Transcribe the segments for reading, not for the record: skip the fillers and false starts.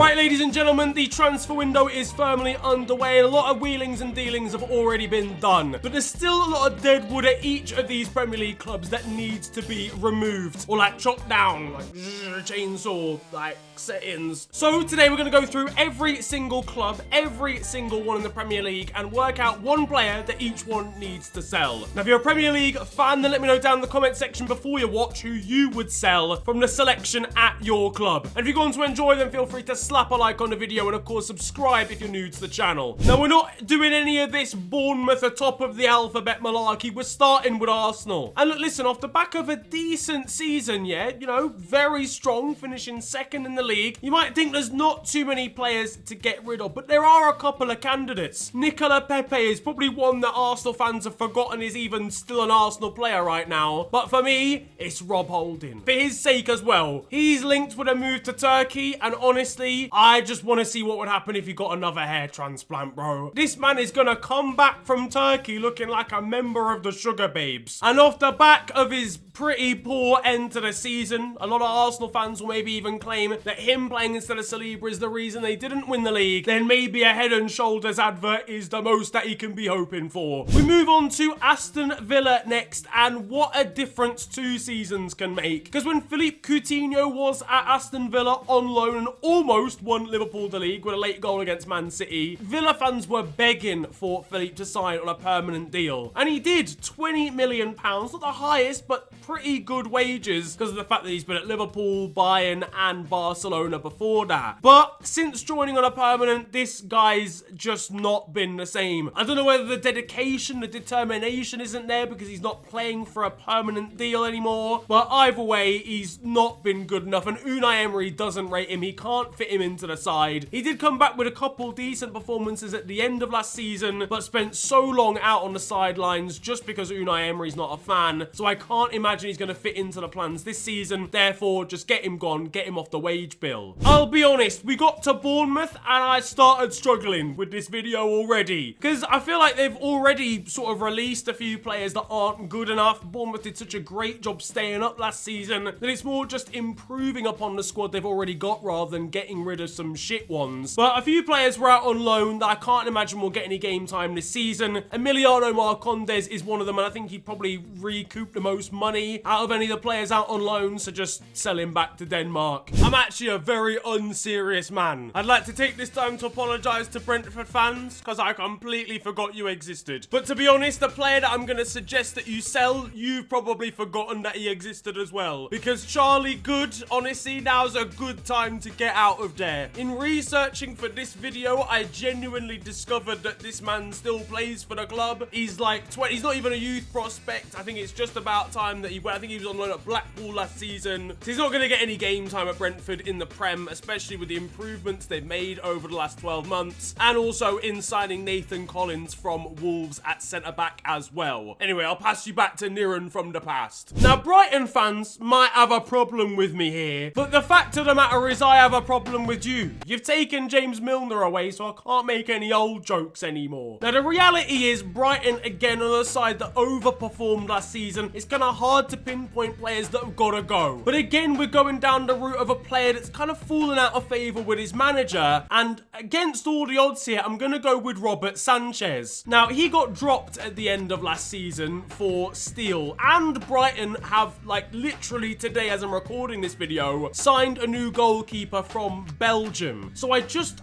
Right, ladies and gentlemen, the transfer window is firmly underway and a lot of wheelings and dealings have already been done. But there's still a lot of dead wood at each of these Premier League clubs that needs to be removed or like chopped down, like chainsaw, like settings. So today we're going to go through every single club, every single one in the Premier League and work out one player that each one needs to sell. Now, if you're a Premier League fan, then let me know down in the comment section before you watch who you would sell from the selection at your club. And if you're going to enjoy them, feel free to slap a like on the video and of course subscribe if you're new to the channel. Now, we're not doing any of this Bournemouth atop of the alphabet malarkey. We're starting with Arsenal. And look, listen, off the back of a decent season, yeah, you know, very strong, finishing second in the league, you might think there's not too many players to get rid of, but there are a couple of candidates. Nicola Pepe is probably one that Arsenal fans have forgotten is even still an Arsenal player right now, but for me, it's Rob Holding. For his sake as well. He's linked with a move to Turkey, and honestly, I just want to see what would happen if he got another hair transplant, bro. This man is gonna come back from Turkey looking like a member of the Sugar Babes. And off the back of his pretty poor end to the season, a lot of Arsenal fans will maybe even claim that him playing instead of Saliba is the reason they didn't win the league. Then maybe a Head and Shoulders advert is the most that he can be hoping for. We move on to Aston Villa next, and what a difference 2 seasons can make. Because when Philippe Coutinho was at Aston Villa on loan and almost won Liverpool the league with a late goal against Man City, Villa fans were begging for Philippe to sign on a permanent deal. And he did. £20 million, not the highest, but pretty good wages because of the fact that he's been at Liverpool, Bayern and Barcelona before that. But since joining on a permanent, this guy's just not been the same. I don't know whether the dedication, the determination isn't there because he's not playing for a permanent deal anymore, but either way, he's not been good enough and Unai Emery doesn't rate him. He can't fit him into the side. He did come back with a couple decent performances at the end of last season, but spent so long out on the sidelines just because Unai Emery's not a fan, so I can't imagine he's going to fit into the plans this season. Therefore, just get him gone, get him off the wage bill. I'll be honest, we got to Bournemouth and I started struggling with this video already because I feel like they've already sort of released a few players that aren't good enough. Bournemouth did such a great job staying up last season that it's more just improving upon the squad they've already got rather than getting rid of some shit ones. But a few players were out on loan that I can't imagine will get any game time this season. Emiliano Marcondes is one of them, and I think he'd probably recoup the most money out of any of the players out on loan, so just sell him back to Denmark. I'm actually a very unserious man. I'd like to take this time to apologise to Brentford fans because I completely forgot you existed. But to be honest, the player that I'm going to suggest that you sell, you've probably forgotten that he existed as well. Because Charlie Good, honestly, now's a good time to get out of there. In researching for this video, I genuinely discovered that this man still plays for the club. He's like 20, he's not even a youth prospect. I think it's just about time that I think he was on loan at Blackpool last season. So he's not going to get any game time at Brentford in the Prem, especially with the improvements they've made over the last 12 months. And also in signing Nathan Collins from Wolves at centre-back as well. Anyway, I'll pass you back to Niran from the past. Now, Brighton fans might have a problem with me here, but the fact of the matter is I have a problem with you. You've taken James Milner away, so I can't make any old jokes anymore. Now, the reality is Brighton, again, on a side that overperformed last season. It's kind of hard to pinpoint players that have got to go. But again, we're going down the route of a player that's kind of fallen out of favour with his manager. And against all the odds here, I'm going to go with Robert Sanchez. Now, he got dropped at the end of last season for Steele. And Brighton have, like, literally today, as I'm recording this video, signed a new goalkeeper from Belgium. So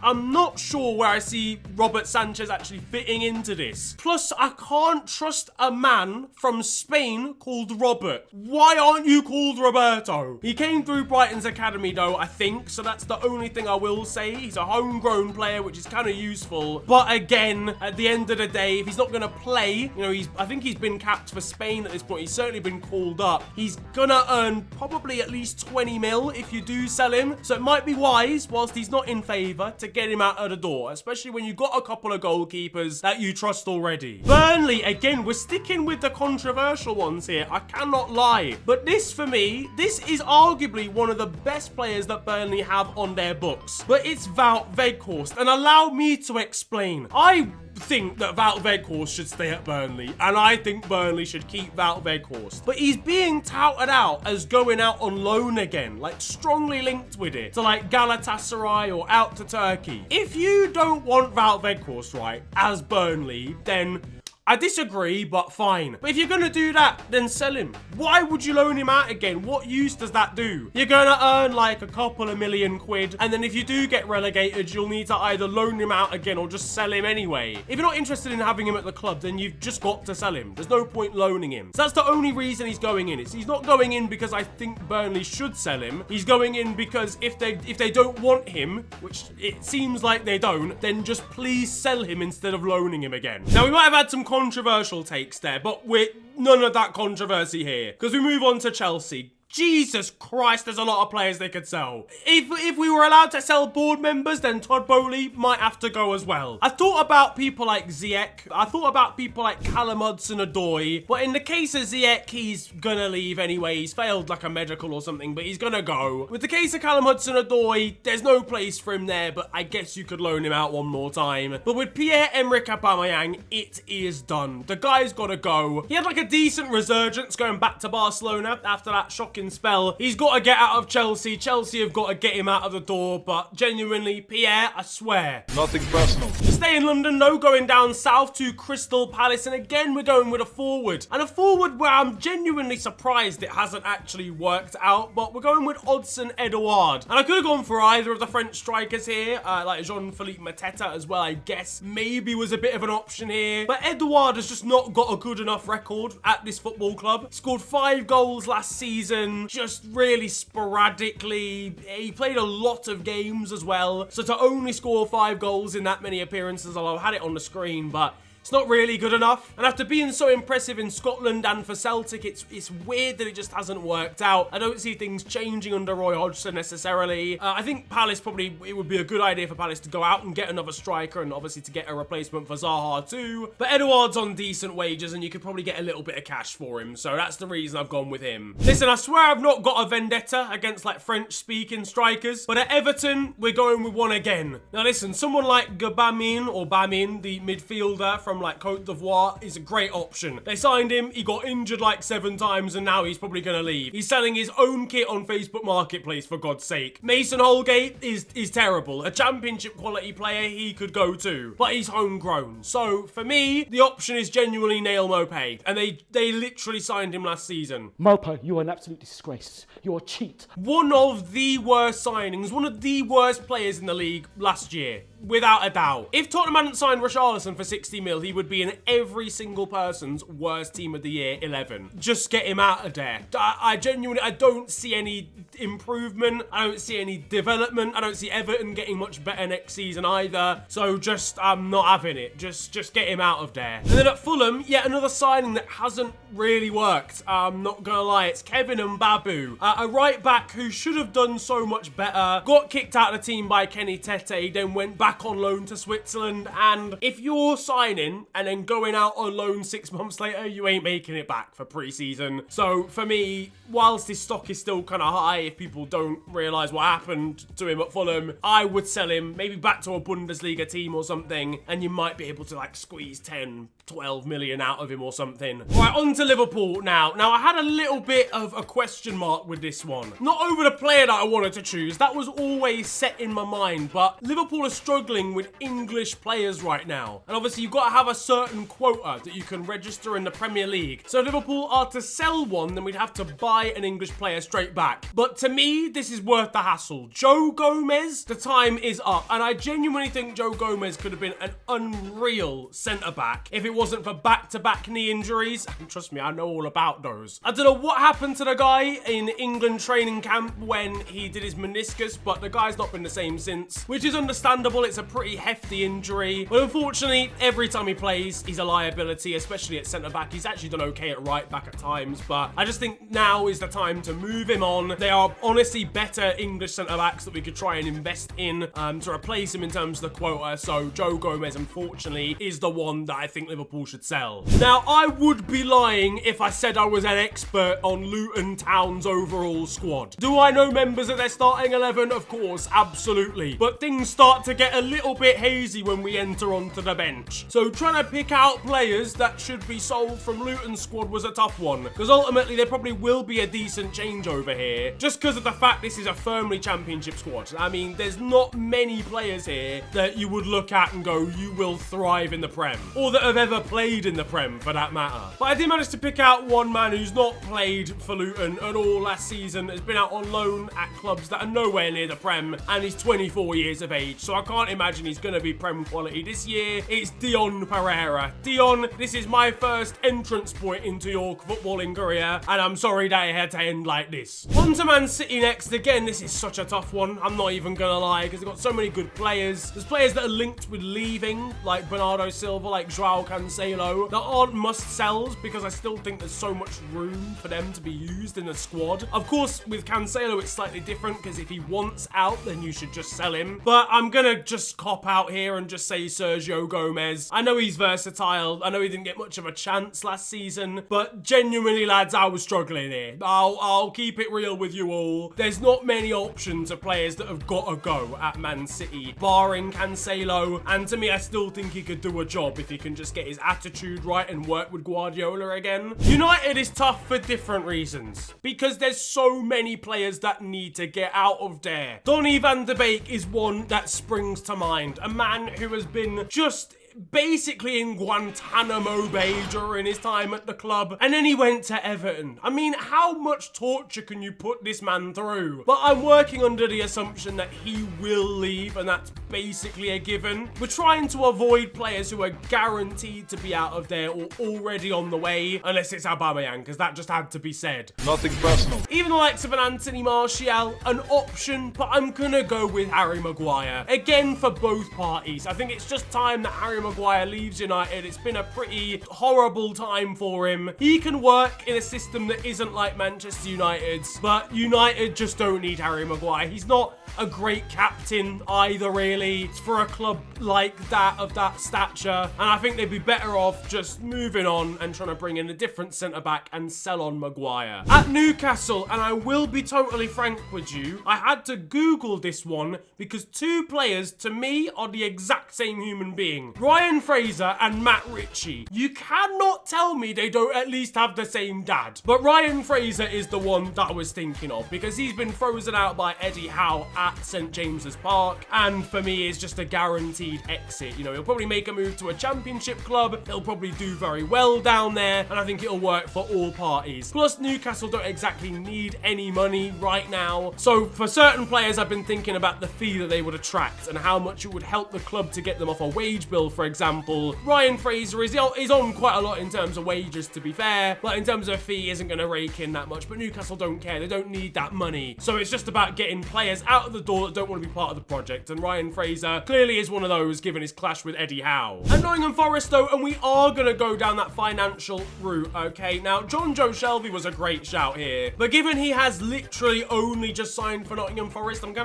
I'm not sure where I see Robert Sanchez actually fitting into this. Plus, I can't trust a man from Spain called Robert. Why aren't you called Roberto? He came through Brighton's academy though, I think, so that's the only thing I will say. He's a homegrown player, which is kind of useful. But again, at the end of the day, if he's not going to play, you know, I think he's been capped for Spain at this point. He's certainly been called up. He's gonna earn probably at least 20 mil if you do sell him. So it might be wise, whilst he's not in favour, to get him out of the door, especially when you've got a couple of goalkeepers that you trust already. Burnley, again, we're sticking with the controversial ones here. I cannot lie. But this, for me, this is arguably one of the best players that Burnley have on their books. But it's Wout Weghorst. And allow me to explain. I think that Wout Weghorst should stay at Burnley, and I think Burnley should keep Wout Weghorst. But he's being touted out as going out on loan again, like strongly linked with it to like Galatasaray or out to Turkey. If you don't want Wout Weghorst, right, as Burnley, then I disagree, but fine. But if you're going to do that, then sell him. Why would you loan him out again? What use does that do? You're going to earn like a couple of million quid, and then if you do get relegated, you'll need to either loan him out again or just sell him anyway. If you're not interested in having him at the club, then you've just got to sell him. There's no point loaning him. So that's the only reason he's going in. He's not going in because I think Burnley should sell him. He's going in because if they don't want him, which it seems like they don't, then just please sell him instead of loaning him again. Now, we might have had some controversial takes there, but we're none of that controversy here, because we move on to Chelsea. Jesus Christ, there's a lot of players they could sell. If we were allowed to sell board members, then Todd Boehly might have to go as well. I thought about people like Ziyech. I thought about people like Callum Hudson-Odoi. But in the case of Ziyech, he's gonna leave anyway. He's failed like a medical or something, but he's gonna go. With the case of Callum Hudson-Odoi, there's no place for him there, but I guess you could loan him out one more time. But with Pierre-Emerick Aubameyang, it is done. The guy's gotta go. He had like a decent resurgence going back to Barcelona after that shocking spell. He's got to get out of Chelsea. Chelsea have got to get him out of the door, but genuinely, Pierre, I swear. Nothing personal. Stay in London, though, going down south to Crystal Palace, and again, we're going with a forward. And a forward where I'm genuinely surprised it hasn't actually worked out, but we're going with Odsonne Edouard. And I could have gone for either of the French strikers here, like Jean-Philippe Mateta as well, I guess. Maybe was a bit of an option here. But Edouard has just not got a good enough record at this football club. Scored 5 goals last season, just really sporadically. He played a lot of games as well, so to only score 5 goals in that many appearances, although I had it on the screen, but it's not really good enough. And after being so impressive in Scotland and for Celtic, it's weird that it just hasn't worked out. I don't see things changing under Roy Hodgson necessarily. I think Palace probably, it would be a good idea for Palace to go out and get another striker and obviously to get a replacement for Zaha too. But Edouard's on decent wages and you could probably get a little bit of cash for him. So that's the reason I've gone with him. Listen, I swear I've not got a vendetta against like French-speaking strikers, but at Everton, we're going with one again. Now listen, someone like Gbamin or Bamin, the midfielder from like Cote d'Ivoire, is a great option. They signed him, he got injured like 7 times, and now he's probably gonna leave. He's selling his own kit on Facebook Marketplace, for God's sake. Mason Holgate is terrible. A championship quality player, he could go too, but he's homegrown. So for me, the option is genuinely Nail Maupay, and they literally signed him last season. Maupay, you are an absolute disgrace. You're a cheat. One of the worst signings, one of the worst players in the league last year, without a doubt. If Tottenham hadn't signed Richarlison for 60 mil, he would be in every single person's worst team of the year 11. Just get him out of there. I genuinely, I don't see any improvement. I don't see any development. I don't see Everton getting much better next season either. So just, I'm not having it. Just get him out of there. And then at Fulham, yet another signing that hasn't really worked. I'm not gonna lie, it's Kevin Mbabu. A right back who should have done so much better. Got kicked out of the team by Kenny Tete, then went back on loan to Switzerland. And if you're signing and then going out on loan 6 months later, you ain't making it back for pre-season. So for me, whilst his stock is still kind of high, if people don't realise what happened to him at Fulham, I would sell him maybe back to a Bundesliga team or something, and you might be able to like squeeze 10, 12 million out of him or something. Right, on to Liverpool now. Now, I had a little bit of a question mark with this one. Not over the player that I wanted to choose. That was always set in my mind, but Liverpool are struggling with English players right now. And obviously, you've got to have a certain quota that you can register in the Premier League. So if Liverpool are to sell one, then we'd have to buy an English player straight back. But to me, this is worth the hassle. Joe Gomez, the time is up. And I genuinely think Joe Gomez could have been an unreal centre-back if it wasn't for back-to-back knee injuries. And trust me, I know all about those. I don't know what happened to the guy in England training camp when he did his meniscus, but the guy's not been the same since, which is understandable. It's a pretty hefty injury. But unfortunately, every time he plays, he's a liability, especially at centre-back. He's actually done okay at right-back at times, but I just think now is the time to move him on. They are are honestly better English centre-backs that we could try and invest in to replace him in terms of the quota. So Joe Gomez, unfortunately, is the one that I think Liverpool should sell. Now, I would be lying if I said I was an expert on Luton Town's overall squad. Do I know members of their starting 11? Of course, absolutely. But things start to get a little bit hazy when we enter onto the bench. So trying to pick out players that should be sold from Luton's squad was a tough one, because ultimately there probably will be a decent changeover here, just because of the fact this is a firmly championship squad. I mean, there's not many players here that you would look at and go, you will thrive in the Prem, or that have ever played in the Prem for that matter. But I did manage to pick out one man who's not played for Luton at all last season, has been out on loan at clubs that are nowhere near the Prem, and he's 24 years of age, so I can't imagine he's going to be Prem quality this year. It's Dion Pereira. Dion, this is my first entrance point into your footballing career, and I'm sorry that it had to end like this. On to Man City next. Again, this is such a tough one. I'm not even going to lie, because they've got so many good players. There's players that are linked with leaving, like Bernardo Silva, like Joao Cancelo, that aren't must-sells, because I still think there's so much room for them to be used in the squad. Of course, with Cancelo, it's slightly different, because if he wants out, then you should just sell him. But I'm going to just cop out here and just say Sergio Gomez. I know he's versatile. I know he didn't get much of a chance last season, but genuinely, lads, I was struggling here. I'll keep it real with you all. There's not many options of players that have got a go at Man City, barring Cancelo, and to me, I still think he could do a job if he can just get his attitude right and work with Guardiola again. United is tough for different reasons, because there's so many players that need to get out of there. Donny van de Beek is one that springs to mind, a man who has been just basically in Guantanamo Bay during his time at the club, and then he went to Everton. I mean, how much torture can you put this man through? But I'm working under the assumption that he will leave, and that's basically a given. We're trying to avoid players who are guaranteed to be out of there or already on the way, unless it's Aubameyang, because that just had to be said. Nothing personal. Even the likes of an Anthony Martial, an option, but I'm gonna go with Harry Maguire. Again, for both parties. I think it's just time that Harry Maguire leaves United. It's been a pretty horrible time for him. He can work in a system that isn't like Manchester United's, but United just don't need Harry Maguire. He's not a great captain either, really. It's for a club like that, of that stature, and I think they'd be better off just moving on and trying to bring in a different centre-back and sell on Maguire. At Newcastle, and I will be totally frank with you, I had to Google this one because two players, to me, are the exact same human being. Ryan Fraser and Matt Ritchie. You cannot tell me they don't at least have the same dad. But Ryan Fraser is the one that I was thinking of, because he's been frozen out by Eddie Howe at St James's Park, and for me is just a guaranteed exit. You know, he'll probably make a move to a championship club, he'll probably do very well down there, and I think it'll work for all parties. Plus, Newcastle don't exactly need any money right now, so for certain players I've been thinking about the fee that they would attract and how much it would help the club to get them off a wage bill, for example. Ryan Fraser is on quite a lot in terms of wages, to be fair, but in terms of fee isn't going to rake in that much. But Newcastle don't care, they don't need that money, so it's just about getting players out of the door that don't want to be part of the project, and Ryan Fraser clearly is one of those, given his clash with Eddie Howe. At Nottingham Forest though, and we are going to go down that financial route, okay? Now, John Joe Shelby was a great shout here, but given he has literally only just signed for Nottingham Forest, I'm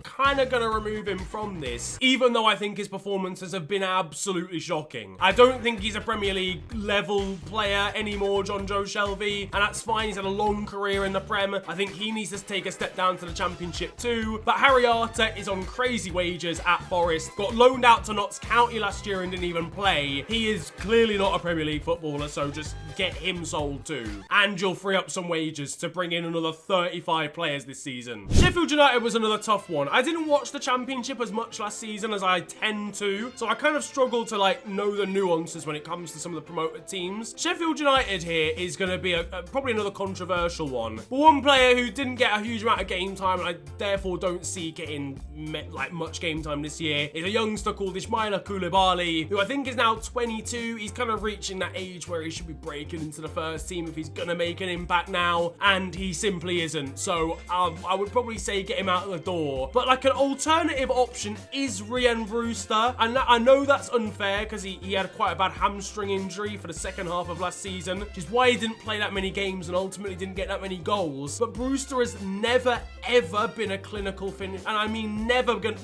kind of gonna remove him from this, even though I think his performances have been absolutely shocking. I don't think he's a Premier League level player anymore, John Joe Shelby, and that's fine. He's had a long career in the Prem. I think he needs to take a step down to the Championship too. But Harry Arter is on crazy wages at Forest, got loaned out to Notts County last year and didn't even play. He is clearly not a Premier League footballer, so just get him sold too. And you'll free up some wages to bring in another 35 players this season. Sheffield United was another tough one. I didn't watch the Championship as much last season as I tend to, so I kind of struggle to know the nuances when it comes to some of the promoted teams. Sheffield United here is going to be probably another controversial one. But one player who didn't get a huge amount of game time, and I therefore don't see getting much game time this year, is a youngster called Ismaila Koulibaly, who I think is now 22. He's kind of reaching that age where he should be breaking into the first team if he's going to make an impact now, and he simply isn't. So I would probably say get him out of the door. But like like an alternative option is Ryan Brewster. And I know that's unfair because he had quite a bad hamstring injury for the second half of last season, which is why he didn't play that many games and ultimately didn't get that many goals. But Brewster has never, ever been a clinical finish. And I mean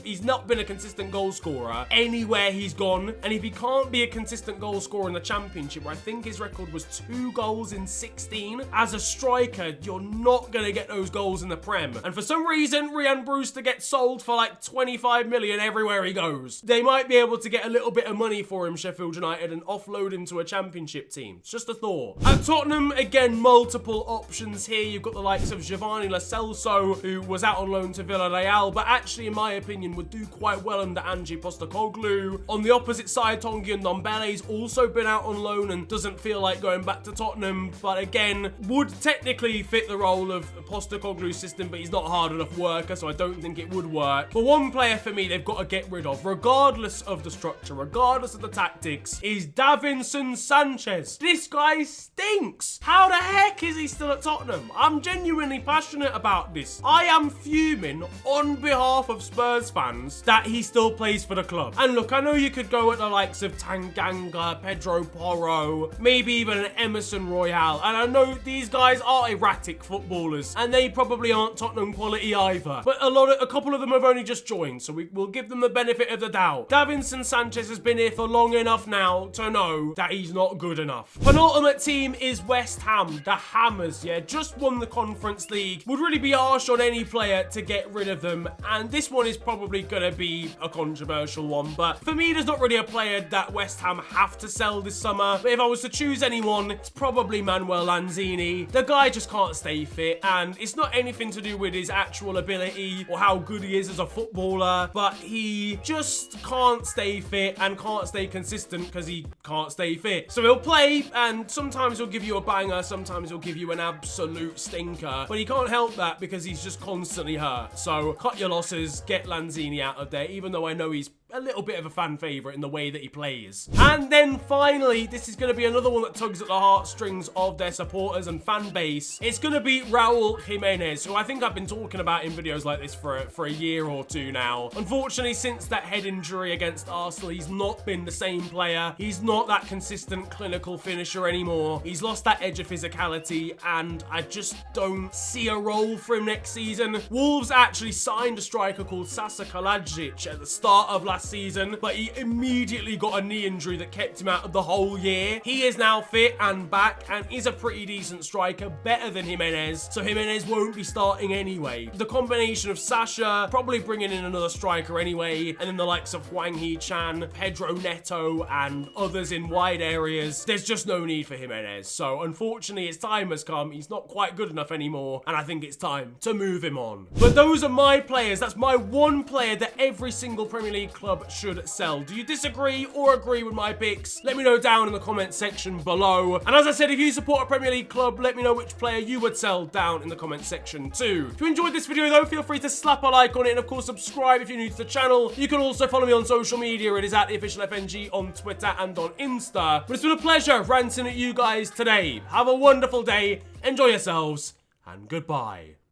he's not been a consistent goal scorer anywhere he's gone. And if he can't be a consistent goal scorer in the Championship, where I think his record was 2 goals in 16, as a striker, you're not going to get those goals in the Prem. And for some reason, Ryan Brewster gets sold for like 25 million everywhere he goes. They might be able to get a little bit of money for him, Sheffield United, and offload him to a Championship team. It's just a thought. At Tottenham, again, multiple options here. You've got the likes of Giovanni Lo Celso, who was out on loan to Villarreal, but actually, in my opinion, would do quite well under Ange Postecoglou. On the opposite side, Tanguy Ndombele's also been out on loan and doesn't feel like going back to Tottenham, but again, would technically fit the role of Postecoglou's system, but he's not a hard enough worker, so I don't think it would work. But one player for me they've got to get rid of, regardless of the structure, regardless of the tactics, is Davinson Sanchez. This guy stinks. How the heck is he still at Tottenham? I'm genuinely passionate about this. I am fuming on behalf of Spurs fans that he still plays for the club. And look, I know you could go at the likes of Tanganga, Pedro Porro, maybe even an Emerson Royale, and I know these guys are erratic footballers, and they probably aren't Tottenham quality either. But a couple of them have only just joined, so we'll give them the benefit of the doubt. Davinson Sanchez has been here for long enough now to know that he's not good enough. Penultimate team is West Ham, the Hammers, yeah, just won the Conference League. Would really be harsh on any player to get rid of them, and this one is probably gonna be a controversial one, but for me, there's not really a player that West Ham have to sell this summer. But if I was to choose anyone, it's probably Manuel Lanzini. The guy just can't stay fit, and it's not anything to do with his actual ability or how good he is as a footballer, but he just can't stay fit and can't stay consistent because he can't stay fit. So he'll play, and sometimes he'll give you a banger, sometimes he'll give you an absolute stinker, but he can't help that because he's just constantly hurt. So cut your losses, get Lanzini out of there, even though I know he's a little bit of a fan favourite in the way that he plays. And then finally, this is going to be another one that tugs at the heartstrings of their supporters and fan base. It's going to be Raul Jimenez, who I think I've been talking about in videos like this for a year or two now. Unfortunately, since that head injury against Arsenal, he's not been the same player. He's not that consistent clinical finisher anymore. He's lost that edge of physicality, and I just don't see a role for him next season. Wolves actually signed a striker called Sasa Kalajic at the start of last season, but he immediately got a knee injury that kept him out of the whole year. He is now fit and back and is a pretty decent striker, better than Jimenez, so Jimenez won't be starting anyway. The combination of Sasha, probably bringing in another striker anyway, and then the likes of Hwang Hee-chan, Pedro Neto, and others in wide areas, there's just no need for Jimenez. So unfortunately, his time has come. He's not quite good enough anymore, and I think it's time to move him on. But those are my players. That's my one player that every single Premier League club should sell. Do you disagree or agree with my picks? Let me know down in the comment section below. And as I said, if you support a Premier League club, let me know which player you would sell down in the comment section too. If you enjoyed this video though, feel free to slap a like on it, and of course subscribe if you're new to the channel. You can also follow me on social media. It is at @theofficialfng on Twitter and on Insta. But it's been a pleasure ranting at you guys today. Have a wonderful day, enjoy yourselves, and goodbye.